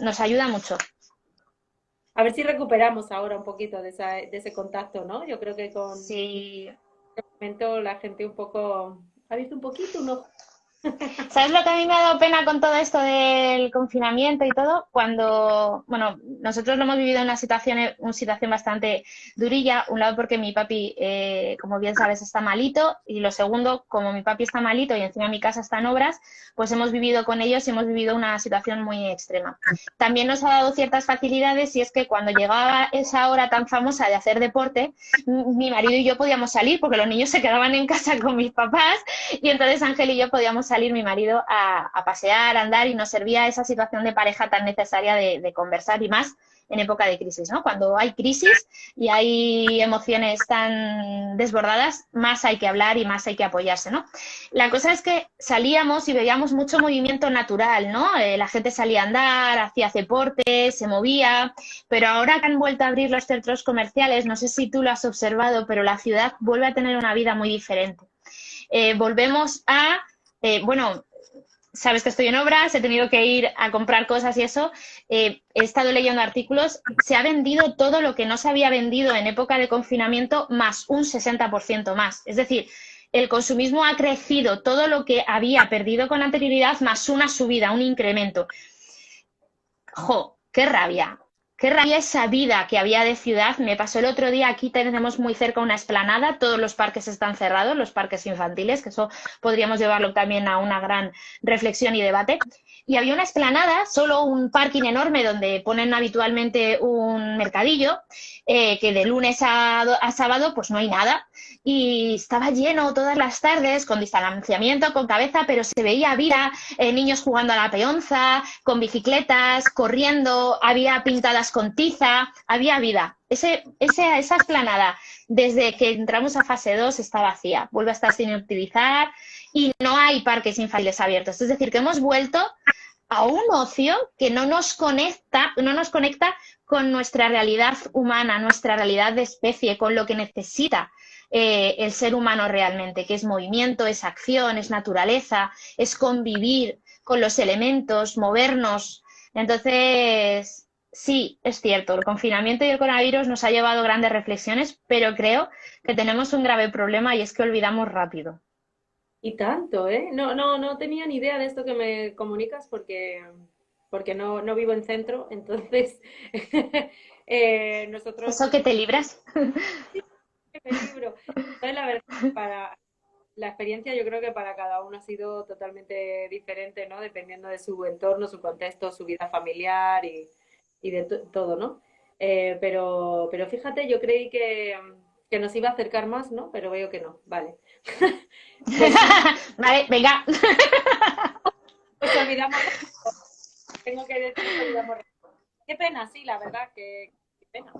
nos ayuda mucho. A ver si recuperamos ahora un poquito de ese contacto, ¿no? Yo creo que con Sí. este momento la gente un poco ha visto un poquito un ojo. ¿Sabes lo que a mí me ha dado pena con todo esto del confinamiento y todo? Cuando, bueno, nosotros lo hemos vivido en una situación bastante durilla. Un lado porque mi papi, como bien sabes, está malito. Y lo segundo, como mi papi está malito y encima mi casa está en obras, pues hemos vivido con ellos y hemos vivido una situación muy extrema. También nos ha dado ciertas facilidades y es que cuando llegaba esa hora tan famosa de hacer deporte, mi marido y yo podíamos salir porque los niños se quedaban en casa con mis papás y entonces Ángel y yo podíamos salir mi marido a pasear, a andar y nos servía esa situación de pareja tan necesaria de conversar y más en época de crisis, ¿no? Cuando hay crisis y hay emociones tan desbordadas, más hay que hablar y más hay que apoyarse, ¿no? La cosa es que salíamos y veíamos mucho movimiento natural, ¿no? La gente salía a andar, hacía deporte, se movía, pero ahora que han vuelto a abrir los centros comerciales, no sé si tú lo has observado, pero la ciudad vuelve a tener una vida muy diferente. Volvemos a, sabes que estoy en obras, he tenido que ir a comprar cosas y eso, he estado leyendo artículos, se ha vendido todo lo que no se había vendido en época de confinamiento más un 60% más. Es decir, el consumismo ha crecido, todo lo que había perdido con anterioridad más una subida, un incremento. ¡Jo! ¡Qué rabia! qué rabia esa vida que había de ciudad. Me pasó el otro día, aquí tenemos muy cerca una explanada, todos los parques están cerrados, los parques infantiles, que eso podríamos llevarlo también a una gran reflexión y debate. Y había una explanada, solo un parking enorme donde ponen habitualmente un mercadillo, que de lunes a sábado pues no hay nada. Y estaba lleno todas las tardes, con distanciamiento, con cabeza, pero se veía vida, niños jugando a la peonza, con bicicletas, corriendo, había pintadas con tiza, había vida. Esa explanada, desde que entramos a fase 2 está vacía, vuelve a estar sin utilizar y no hay parques infantiles abiertos. Es decir, que hemos vuelto a un ocio que no nos conecta con nuestra realidad humana, nuestra realidad de especie, con lo que necesita el ser humano realmente, que es movimiento, es acción, es naturaleza, es convivir con los elementos, movernos. Entonces, sí, es cierto, el confinamiento y el coronavirus nos ha llevado a grandes reflexiones, pero creo que tenemos un grave problema y es que olvidamos rápido. Y tanto, ¿eh? No tenía ni idea de esto que me comunicas porque no vivo en centro, entonces nosotros, ¿Eso que te libras? qué peligro. Entonces, la verdad, para la experiencia yo creo que para cada uno ha sido totalmente diferente, ¿no? Dependiendo de su entorno, su contexto, su vida familiar y de todo, ¿no? Pero fíjate, yo creí que nos iba a acercar más, ¿no? Pero veo que no, vale. Pues, Vale, venga. pues olvidamos, tengo que decir que olvidamos. Qué pena, sí, la verdad, que qué pena.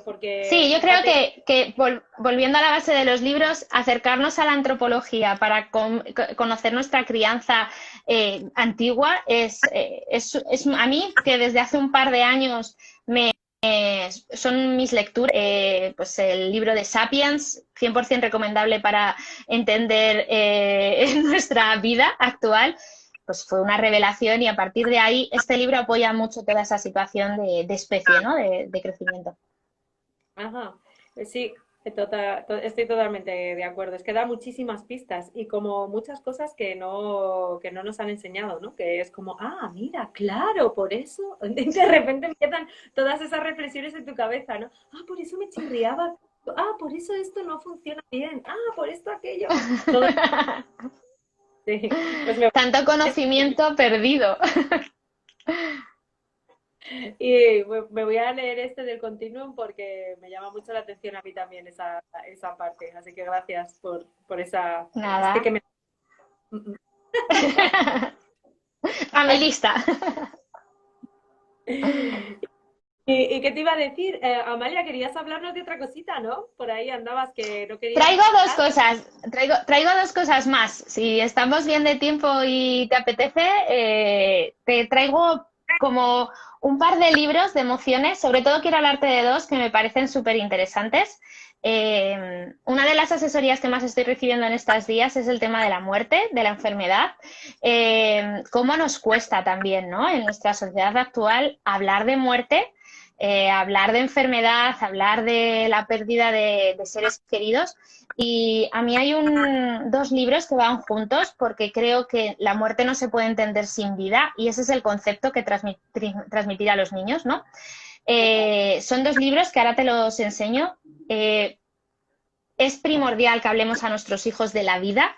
Porque Sí, yo creo fíjate, que volviendo a la base de los libros, acercarnos a la antropología para conocer nuestra crianza antigua es a mí que desde hace un par de años son mis lecturas, pues el libro de Sapiens, 100% recomendable para entender nuestra vida actual, pues fue una revelación y a partir de ahí este libro apoya mucho toda esa situación de especie, ¿no? De crecimiento. ajá, sí, estoy totalmente de acuerdo. Es que da muchísimas pistas y como muchas cosas que no nos han enseñado, ¿no? Que es como, ah, mira, claro, por eso. De repente empiezan todas esas reflexiones en tu cabeza, ¿no? Ah, por eso me chirriaba. Ah, por eso esto no funciona bien. Ah, por esto aquello. Todo, sí. Pues Tanto conocimiento perdido. y me voy a leer este del Continuum porque me llama mucho la atención a mí también esa parte. Así que gracias por esa. Este que Nada. me. A mi lista. ¿Y qué te iba a decir? Amalia, querías hablarnos de otra cosita, ¿no? Por ahí andabas que no querías Traigo dos hablar. cosas, traigo dos cosas más. Si estamos bien de tiempo y te apetece, te traigo como un par de libros de emociones. Sobre todo quiero hablarte de dos que me parecen súper interesantes. Una de las asesorías que más estoy recibiendo en estos días es el tema de la muerte, de la enfermedad. Cómo nos cuesta también, ¿no? En nuestra sociedad actual hablar de muerte, hablar de enfermedad, hablar de la pérdida de seres queridos. Y a mí hay dos libros que van juntos porque creo que la muerte no se puede entender sin vida y ese es el concepto que transmitir a los niños, ¿no? Son dos libros que ahora te los enseño. Es primordial que hablemos a nuestros hijos de la vida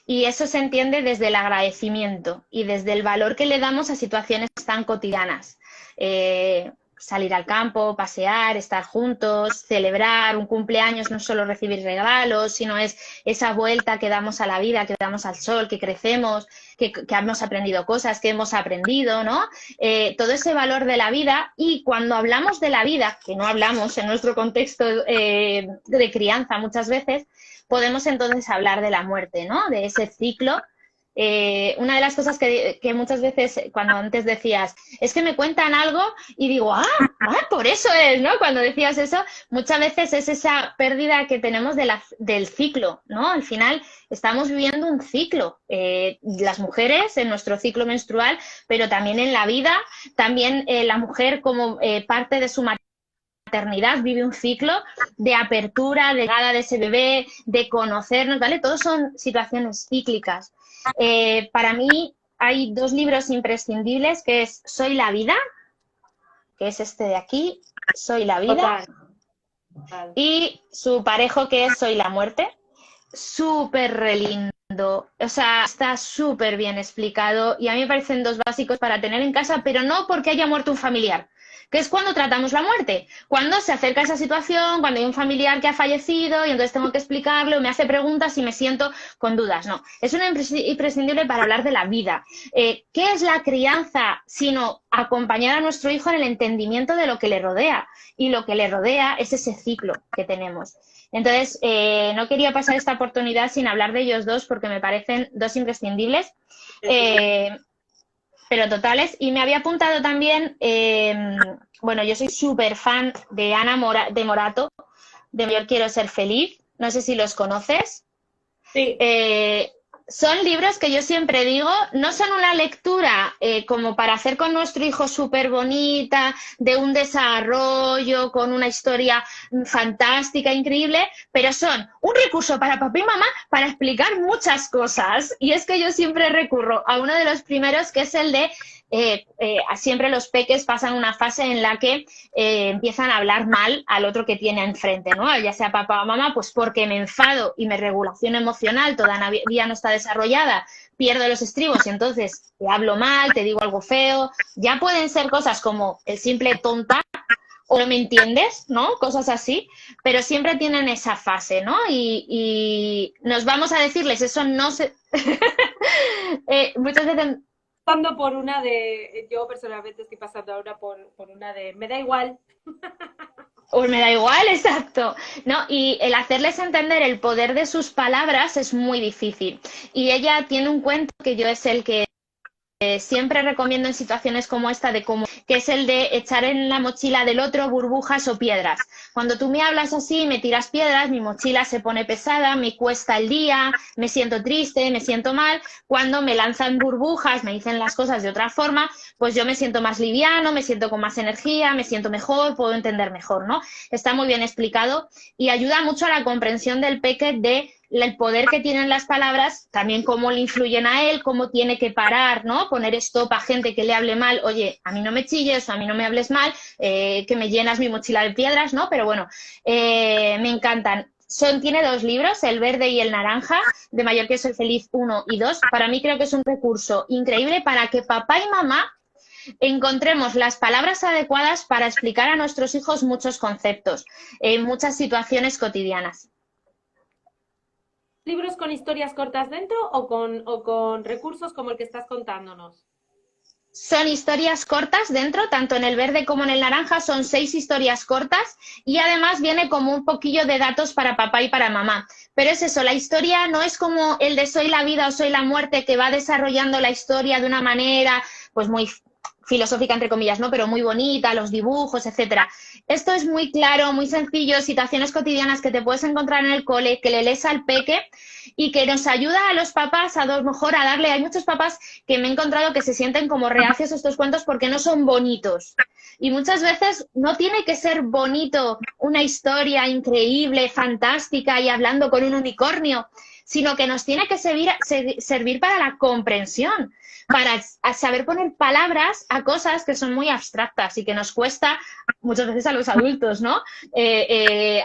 y eso se entiende desde el agradecimiento y desde el valor que le damos a situaciones tan cotidianas. Salir al campo, pasear, estar juntos, celebrar un cumpleaños, no es solo recibir regalos, sino es esa vuelta que damos a la vida, que damos al sol, que crecemos, que hemos aprendido cosas, que hemos aprendido, ¿no? Todo ese valor de la vida y cuando hablamos de la vida, que no hablamos en nuestro contexto de crianza muchas veces, podemos entonces hablar de la muerte, ¿no? De ese ciclo. Una de las cosas que muchas veces, cuando antes decías, es que me cuentan algo y digo, por eso es, ¿no? Cuando decías eso, muchas veces es esa pérdida que tenemos del ciclo, ¿no? Al final estamos viviendo un ciclo, las mujeres en nuestro ciclo menstrual, pero también en la vida, también la mujer como parte de su maternidad vive un ciclo de apertura, de llegada de ese bebé, de conocernos, ¿vale? Todos son situaciones cíclicas. Para mí hay dos libros imprescindibles, que es Soy la vida, que es este de aquí, Soy la vida, Total, total. y su parejo, que es Soy la muerte. Súper re lindo, o sea, está súper bien explicado y a mí me parecen dos básicos para tener en casa, pero no porque haya muerto un familiar, que es cuando tratamos la muerte, cuando se acerca esa situación, cuando hay un familiar que ha fallecido y entonces tengo que explicarlo, me hace preguntas y me siento con dudas. No, es una imprescindible para hablar de la vida. ¿Qué es la crianza sino acompañar a nuestro hijo en el entendimiento de lo que le rodea? Y lo que le rodea es ese ciclo que tenemos. Entonces, no quería pasar esta oportunidad sin hablar de ellos dos porque me parecen dos imprescindibles, pero totales. Y me había apuntado también, bueno, yo soy súper fan de de Morato, de Yo quiero ser feliz. No sé si los conoces. Sí, Son libros que yo siempre digo, no son una lectura como para hacer con nuestro hijo súper bonita, de un desarrollo, con una historia fantástica, increíble, pero son un recurso para papá y mamá para explicar muchas cosas. Y es que yo siempre recurro a uno de los primeros, que es el de siempre los peques pasan una fase en la que empiezan a hablar mal al otro que tiene enfrente, ¿no? Ya sea papá o mamá, pues porque me enfado y mi regulación emocional todavía no está desarrollada, pierdo los estribos y entonces te hablo mal, te digo algo feo. Ya pueden ser cosas como el simple tonta o no me entiendes, ¿no? Cosas así, pero siempre tienen esa fase, ¿no? Y nos vamos a decirles, eso no se... muchas veces pasando por una de, yo personalmente estoy pasando ahora por una de, me da igual. pues me da igual, exacto. ¿No? Y el hacerles entender el poder de sus palabras es muy difícil. Y ella tiene un cuento que yo es el que siempre recomiendo en situaciones como esta, que es el de echar en la mochila del otro burbujas o piedras. Cuando tú me hablas así, me tiras piedras, mi mochila se pone pesada, me cuesta el día, me siento triste, me siento mal. Cuando me lanzan burbujas, me dicen las cosas de otra forma, pues yo me siento más liviano, me siento con más energía, me siento mejor, puedo entender mejor, ¿no? Está muy bien explicado y ayuda mucho a la comprensión del peque de el poder que tienen las palabras, también cómo le influyen a él, cómo tiene que parar, ¿no? Poner stop a gente que le hable mal, oye, a mí no me chilles o a mí no me hables mal, que me llenas mi mochila de piedras, ¿no? Pero bueno, me encantan. Tiene dos libros, El verde y el naranja, de Mayor que soy feliz 1 y 2. Para mí creo que es un recurso increíble para que papá y mamá encontremos las palabras adecuadas para explicar a nuestros hijos muchos conceptos en muchas situaciones cotidianas. ¿Libros con historias cortas dentro o con recursos como el que estás contándonos? Son historias cortas dentro, tanto en el verde como en el naranja, son 6 historias cortas y además viene como un poquillo de datos para papá y para mamá. Pero es eso, la historia no es como el de Soy la vida o Soy la muerte, que va desarrollando la historia de una manera pues muy filosófica, entre comillas, ¿no? Pero muy bonita, los dibujos, etcétera. Esto es muy claro, muy sencillo, situaciones cotidianas que te puedes encontrar en el cole, que le lees al peque y que nos ayuda a los papás a lo mejor a darle. Hay muchos papás que me he encontrado que se sienten como reacios a estos cuentos porque no son bonitos. Y muchas veces no tiene que ser bonito una historia increíble, fantástica y hablando con un unicornio, sino que nos tiene que servir para la comprensión, para saber poner palabras a cosas que son muy abstractas y que nos cuesta muchas veces a los adultos, ¿no?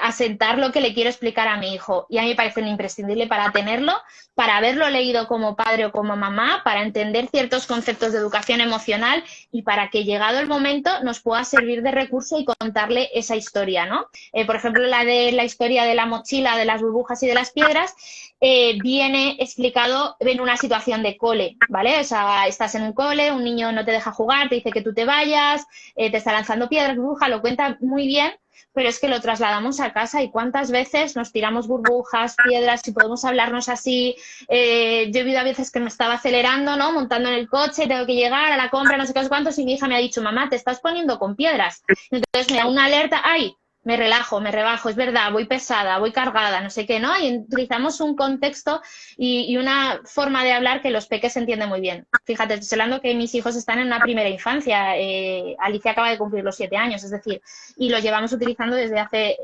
Asentar lo que le quiero explicar a mi hijo. Y a mí me parece imprescindible para tenerlo, para haberlo leído como padre o como mamá, para entender ciertos conceptos de educación emocional y para que llegado el momento nos pueda servir de recurso y contarle esa historia, ¿no? Por ejemplo, la de la historia de la mochila, de las burbujas y de las piedras, viene explicado en una situación de cole, ¿vale? O sea, estás en un cole, un niño no te deja jugar, te dice que tú te vayas, te está lanzando piedras, burbujas, lo cuenta muy bien, pero es que lo trasladamos a casa y cuántas veces nos tiramos burbujas, piedras, si podemos hablarnos así. Yo he vivido a veces que me estaba acelerando, ¿no? Montando en el coche, tengo que llegar a la compra, no sé qué, cuántos, y mi hija me ha dicho, mamá, te estás poniendo con piedras. Entonces me da una alerta, ¡ay! Me relajo, me rebajo, es verdad, voy pesada, voy cargada, no sé qué, ¿no? Y utilizamos un contexto y una forma de hablar que los peques entienden muy bien. Fíjate, estoy hablando que mis hijos están en una primera infancia, Alicia acaba de cumplir los 7 años, es decir, y lo llevamos utilizando desde hace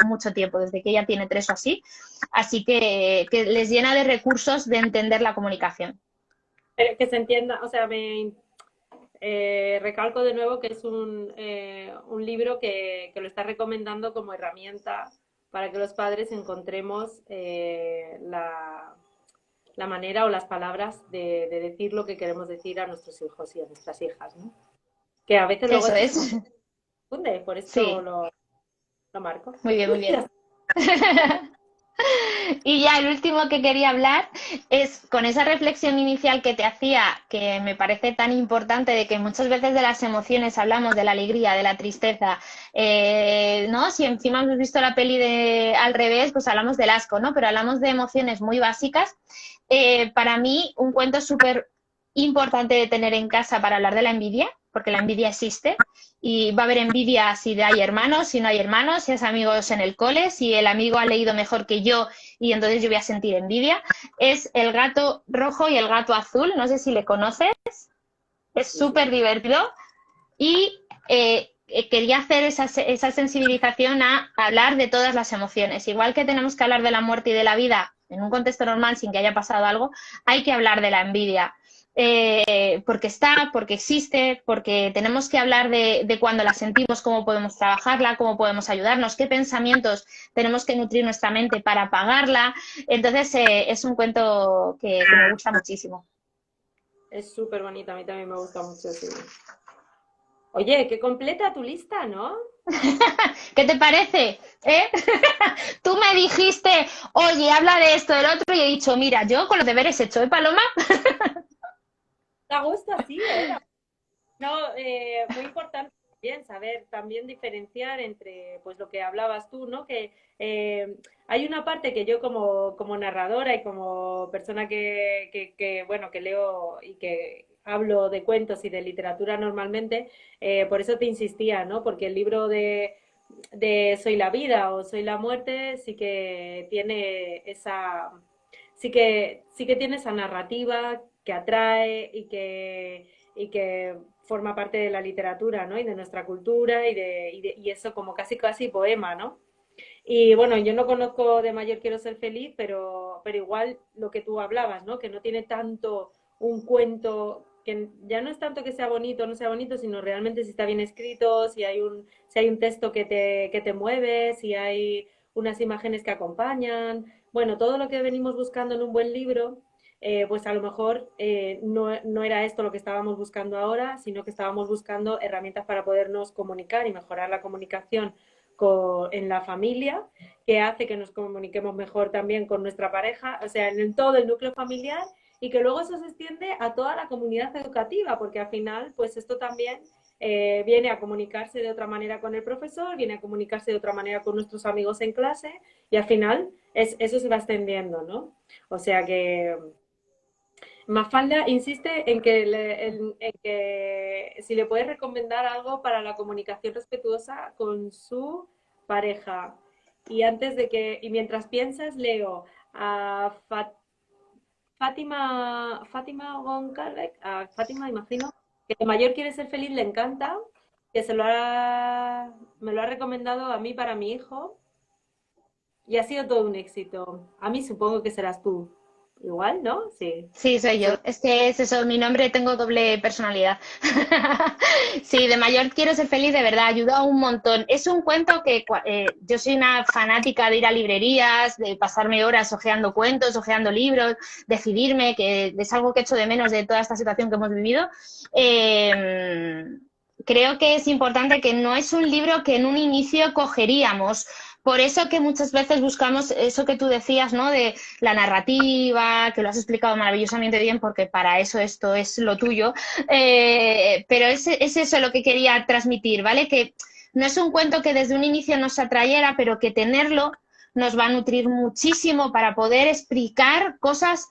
mucho tiempo, desde que ella tiene 3 o así que les llena de recursos de entender la comunicación. Que se entienda, o sea, recalco de nuevo que es un libro que lo está recomendando como herramienta para que los padres encontremos la manera o las palabras de decir lo que queremos decir a nuestros hijos y a nuestras hijas, ¿no? Que a veces luego Eso esto se es. confunde, por esto Sí, lo marco. muy bien, muy bien. Y ya el último que quería hablar es con esa reflexión inicial que te hacía, que me parece tan importante, de que muchas veces de las emociones hablamos de la alegría, de la tristeza, ¿no? Si encima hemos visto la peli de al revés, pues hablamos del asco, ¿no? Pero hablamos de emociones muy básicas. Para mí, un cuento súper importante de tener en casa para hablar de la envidia, porque la envidia existe, y va a haber envidia si hay hermanos, si no hay hermanos, si es amigos en el cole, si el amigo ha leído mejor que yo y entonces yo voy a sentir envidia, es El gato rojo y el gato azul, no sé si le conoces, es Sí, sí, súper divertido y quería hacer esa sensibilización a hablar de todas las emociones. Igual que tenemos que hablar de la muerte y de la vida en un contexto normal sin que haya pasado algo, hay que hablar de la envidia. Porque está, porque existe, porque tenemos que hablar de cuando la sentimos, cómo podemos trabajarla, cómo podemos ayudarnos, qué pensamientos tenemos que nutrir nuestra mente para apagarla. Entonces, es un cuento que me gusta muchísimo. es súper bonita, a mí también me gusta mucho, sí. Oye, qué completa tu lista, ¿no? ¿Qué te parece? ¿Eh? Tú me dijiste, oye, habla de esto, del otro, y he dicho, mira, yo con los deberes hechos, ¿eh, Paloma? Da gusto así, ¿eh? No, muy importante también saber también diferenciar entre pues lo que hablabas tú, ¿no? Que hay una parte que yo como narradora y como persona bueno, que leo y que hablo de cuentos y de literatura normalmente, por eso te insistía, ¿no? Porque el libro de Soy la vida o Soy la muerte sí que tiene sí que tiene esa narrativa que atrae y que forma parte de la literatura, ¿no? Y de nuestra cultura y eso como casi casi poema, ¿no? Y bueno, yo no conozco de mayor Quiero ser feliz, pero igual lo que tú hablabas, ¿no? Que no tiene tanto un cuento, que ya no es tanto que sea bonito o no sea bonito, sino realmente si está bien escrito, si hay un texto que te mueve, si hay unas imágenes que acompañan. Bueno, todo lo que venimos buscando en un buen libro, pues a lo mejor no era esto lo que estábamos buscando ahora, sino que estábamos buscando herramientas para podernos comunicar y mejorar la comunicación en la familia, que hace que nos comuniquemos mejor también con nuestra pareja, o sea, en todo el núcleo familiar y que luego eso se extiende a toda la comunidad educativa, porque al final, pues esto también viene a comunicarse de otra manera con el profesor, viene a comunicarse de otra manera con nuestros amigos en clase y al final eso se va extendiendo, ¿no? O sea que Mafalda insiste en que si le puedes recomendar algo para la comunicación respetuosa con su pareja. Y mientras piensas, leo a Fátima Goncalves, a Fátima, imagino, que de mayor quiere ser feliz, le encanta, que me lo ha recomendado a mí para mi hijo y ha sido todo un éxito. A mí supongo que serás tú. Igual, ¿no? Sí. Sí, soy yo. Es que es eso, mi nombre tengo doble personalidad. Sí, de mayor quiero ser feliz, de verdad, ayuda un montón. Es un cuento que yo soy una fanática de ir a librerías, de pasarme horas hojeando cuentos, hojeando libros, decidirme, que es algo que echo de menos de toda esta situación que hemos vivido. Eh, Creo que es importante que no es un libro que en un inicio cogeríamos. Por eso que muchas veces buscamos eso que tú decías, ¿no? De la narrativa, que lo has explicado maravillosamente bien, porque para eso esto es lo tuyo. Pero es eso lo que quería transmitir, ¿vale? Que no es un cuento que desde un inicio nos atrayera, pero que tenerlo nos va a nutrir muchísimo para poder explicar cosas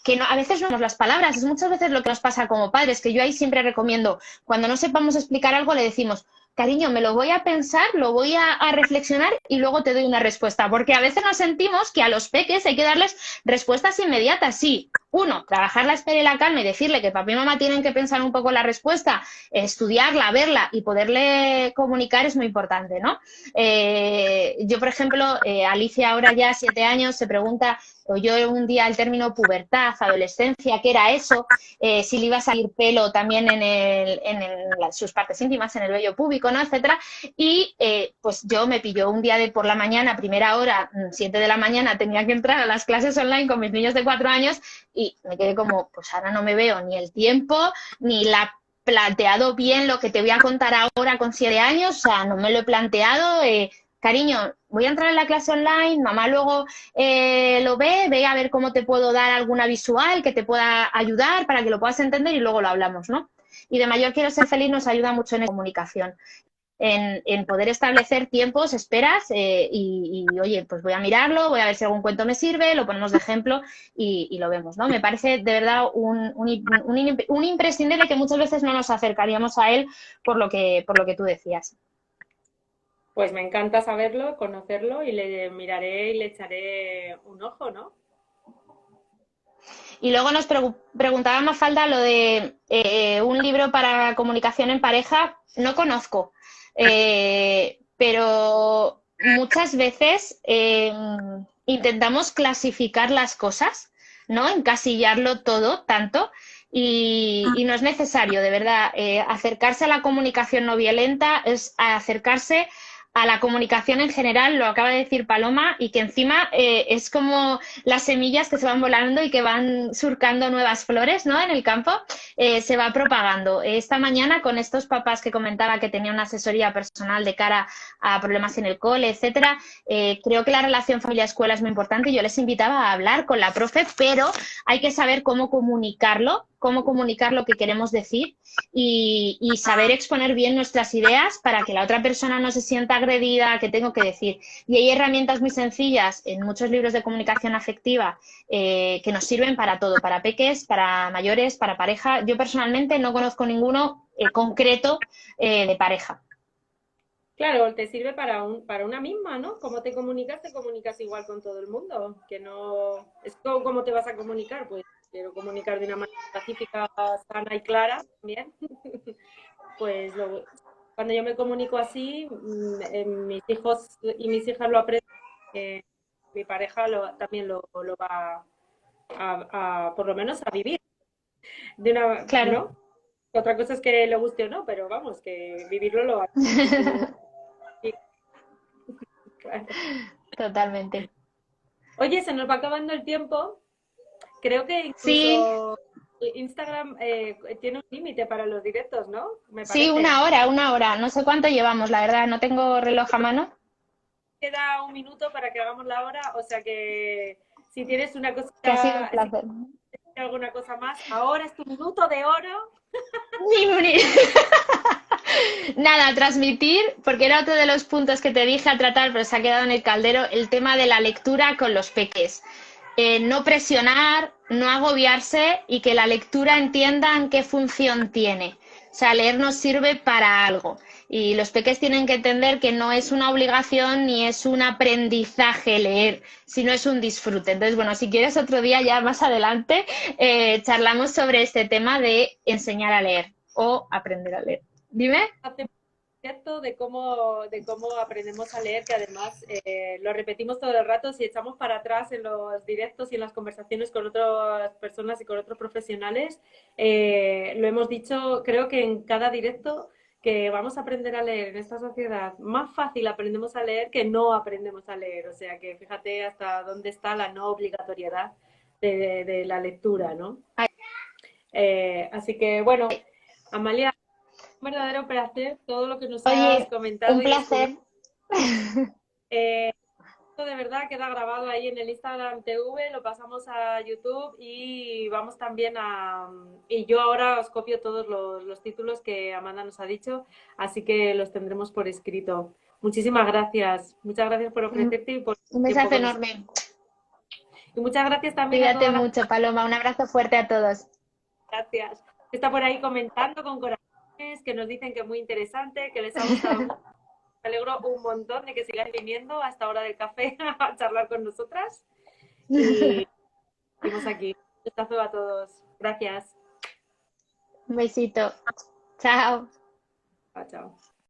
que no, a veces no tenemos las palabras, es muchas veces lo que nos pasa como padres, que yo ahí siempre recomiendo, cuando no sepamos explicar algo, le decimos, cariño, me lo voy a pensar, lo voy a reflexionar y luego te doy una respuesta, porque a veces nos sentimos que a los peques hay que darles respuestas inmediatas, sí. Uno, trabajar la espera y la calma y decirle que papá y mamá tienen que pensar un poco la respuesta, estudiarla, verla y poderle comunicar es muy importante, ¿no? Yo, por ejemplo, Alicia ahora ya 7 años se pregunta o yo un día el término pubertad, adolescencia, ¿qué era eso? Si le iba a salir pelo también sus partes íntimas, en el vello púbico, ¿no? Etcétera. Y pues yo me pilló un día de por la mañana, primera hora, 7 de la mañana, tenía que entrar a las clases online con mis niños de 4 años y me quedé como, pues ahora no me veo ni el tiempo, ni la planteado bien lo que te voy a contar ahora con 7 años, o sea, no me lo he planteado. Cariño, voy a entrar en la clase online, mamá luego lo ve a ver cómo te puedo dar alguna visual que te pueda ayudar para que lo puedas entender y luego lo hablamos, ¿no? Y de mayor quiero ser feliz nos ayuda mucho en la comunicación. En poder establecer tiempos, esperas oye, pues voy a mirarlo, voy a ver si algún cuento me sirve, lo ponemos de ejemplo y lo vemos, ¿no? Me parece de verdad un imprescindible que muchas veces no nos acercaríamos a él por lo que tú decías. Pues me encanta saberlo, conocerlo y le miraré y le echaré un ojo, ¿no? Y luego nos preguntaba Mafalda lo de un libro para comunicación en pareja. No conozco, pero muchas veces intentamos clasificar las cosas, ¿no? Encasillarlo todo tanto y no es necesario, de verdad. Acercarse a la comunicación no violenta es acercarse a la comunicación en general, lo acaba de decir Paloma, y que encima es como las semillas que se van volando y que van surcando nuevas flores, ¿no? En el campo, se va propagando. Esta mañana, con estos papás que comentaba que tenía una asesoría personal de cara a problemas en el cole, etcétera, creo que la relación familia-escuela es muy importante y yo les invitaba a hablar con la profe, pero hay que saber cómo comunicar lo que queremos decir y saber exponer bien nuestras ideas para que la otra persona no se sienta agredida, que tengo que decir. Y hay herramientas muy sencillas en muchos libros de comunicación afectiva que nos sirven para todo, para peques, para mayores, para pareja. Yo personalmente no conozco ninguno concreto de pareja. Claro, te sirve para una misma, ¿no? Como te comunicas igual con todo el mundo, que no es como cómo te vas a comunicar, pues quiero comunicar de una manera pacífica, sana y clara también. Pues cuando yo me comunico así, mis hijos y mis hijas lo aprenden, mi pareja también lo va por lo menos a vivir de una, Claro, ¿no? Otra cosa es que le guste o no, pero vamos, que vivirlo lo va a vivir. Claro. totalmente. Oye, se nos va acabando el tiempo. Creo que Sí, incluso Instagram tiene un límite para los directos, ¿no? Me sí, parece. una hora. No sé cuánto llevamos, la verdad, no tengo reloj a mano. Queda un minuto para que hagamos la hora, o sea que si tienes una Que ha sido un cosita, si placer. tienes alguna cosa más, ahora es tu minuto de oro. Nada, transmitir, porque era otro de los puntos que te dije a tratar, pero se ha quedado en el caldero, el tema de la lectura con los peques. No presionar, no agobiarse y que la lectura entiendan qué función tiene. O sea, leer nos sirve para algo. Y los peques tienen que entender que no es una obligación ni es un aprendizaje leer, sino es un disfrute. Entonces, bueno, si quieres otro día ya más adelante, charlamos sobre este tema de enseñar a leer o aprender a leer. Dime. Hace cierto de cómo aprendemos a leer, que además lo repetimos todo el rato, si echamos para atrás en los directos y en las conversaciones con otras personas y con otros profesionales, lo hemos dicho, creo que en cada directo, que vamos a aprender a leer en esta sociedad, más fácil aprendemos a leer que no aprendemos a leer. O sea que fíjate hasta dónde está la no obligatoriedad de la lectura, ¿no? Así que bueno, Amalia, un verdadero placer todo lo que nos has Oye, comentado un y descubierto. placer. Esto de verdad queda grabado ahí en el Instagram TV, lo pasamos a YouTube y vamos también a... Y yo ahora os copio todos los títulos que Amanda nos ha dicho, así que los tendremos por escrito. Muchísimas gracias. Muchas gracias por ofrecerte y por Un tu tiempo besazo con nosotros. enorme. Y muchas gracias también a Cuídate todas las mucho, Paloma. Un abrazo fuerte a todos. gracias que está por ahí comentando con corazones, que nos dicen que es muy interesante, que les ha gustado mucho. Me alegro un montón de que sigáis viniendo a esta hora del café a charlar con nosotras. Y seguimos aquí. Un besazo a todos. Gracias. Un besito. Chao. Chao, chao.